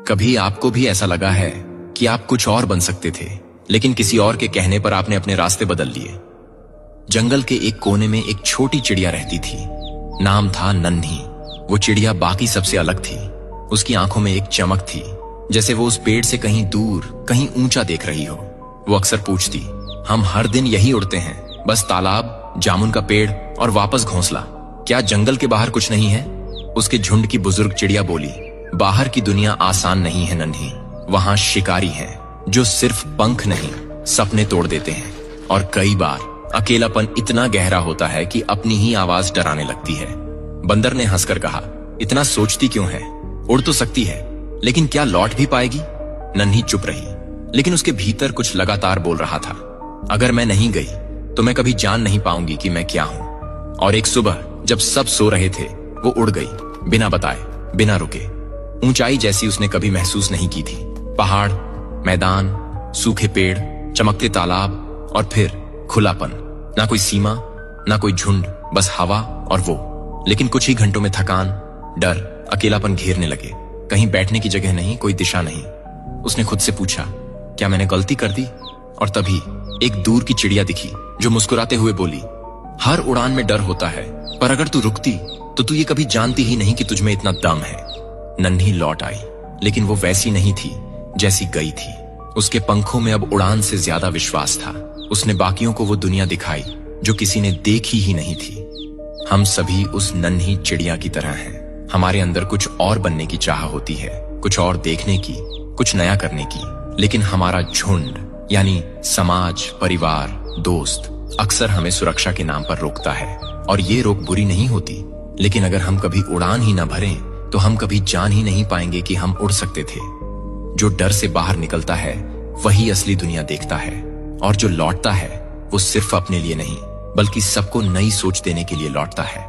कभी आपको भी ऐसा लगा है कि आप कुछ और बन सकते थे, लेकिन किसी और के कहने पर आपने अपने रास्ते बदल लिए? जंगल के एक कोने में एक छोटी चिड़िया रहती थी। नाम था नन्ही। वो चिड़िया बाकी सबसे अलग थी। उसकी आंखों में एक चमक थी, जैसे वो उस पेड़ से कहीं दूर, कहीं ऊंचा देख रही हो। वो अक्सर पूछती, हम हर दिन यही उड़ते हैं, बस तालाब, जामुन का पेड़ और वापस घोंसला। क्या जंगल के बाहर कुछ नहीं है? उसके झुंड की बुजुर्ग चिड़िया बोली, बाहर की दुनिया आसान नहीं है नन्ही। वहां शिकारी हैं जो सिर्फ पंख नहीं, सपने तोड़ देते हैं। और कई बार अकेलापन इतना गहरा होता है कि अपनी ही आवाज डराने लगती है। बंदर ने हंसकर कहा, इतना सोचती क्यों है? उड़ तो सकती है, लेकिन क्या लौट भी पाएगी? नन्ही चुप रही, लेकिन उसके भीतर कुछ लगातार बोल रहा था, अगर मैं नहीं गई तो मैं कभी जान नहीं पाऊंगी कि मैं क्या हूं। और एक सुबह जब सब सो रहे थे, वो उड़ गई, बिना बताए, बिना रुके। ऊंचाई जैसी उसने कभी महसूस नहीं की थी। पहाड़, मैदान, सूखे पेड़, चमकते तालाब और फिर खुलापन। ना कोई सीमा, ना कोई झुंड, बस हवा और वो। लेकिन कुछ ही घंटों में थकान, डर, अकेलापन घेरने लगे। कहीं बैठने की जगह नहीं, कोई दिशा नहीं। उसने खुद से पूछा, क्या मैंने गलती कर दी? और तभी एक दूर की चिड़िया दिखी जो मुस्कुराते हुए बोली, हर उड़ान में डर होता है, पर अगर तू रुकती तो तू ये कभी जानती ही नहीं कि तुझमें इतना दम है। नन्ही लौट आई, लेकिन वो वैसी नहीं थी जैसी गई थी। उसके पंखों में अब उड़ान से ज्यादा विश्वास था। उसने बाकियों को वो दुनिया दिखाई जो किसी ने देखी ही नहीं थी। हम सभी उस नन्ही चिड़िया की तरह हैं। हमारे अंदर कुछ और बनने की चाह होती है, कुछ और देखने की, कुछ नया करने की। लेकिन हमारा झुंड यानी समाज, परिवार, दोस्त अक्सर हमें सुरक्षा के नाम पर रोकता है। और ये रोक बुरी नहीं होती, लेकिन अगर हम कभी उड़ान ही न भरें तो हम कभी जान ही नहीं पाएंगे कि हम उड़ सकते थे। जो डर से बाहर निकलता है वही असली दुनिया देखता है, और जो लौटता है वो सिर्फ अपने लिए नहीं, बल्कि सबको नई सोच देने के लिए लौटता है।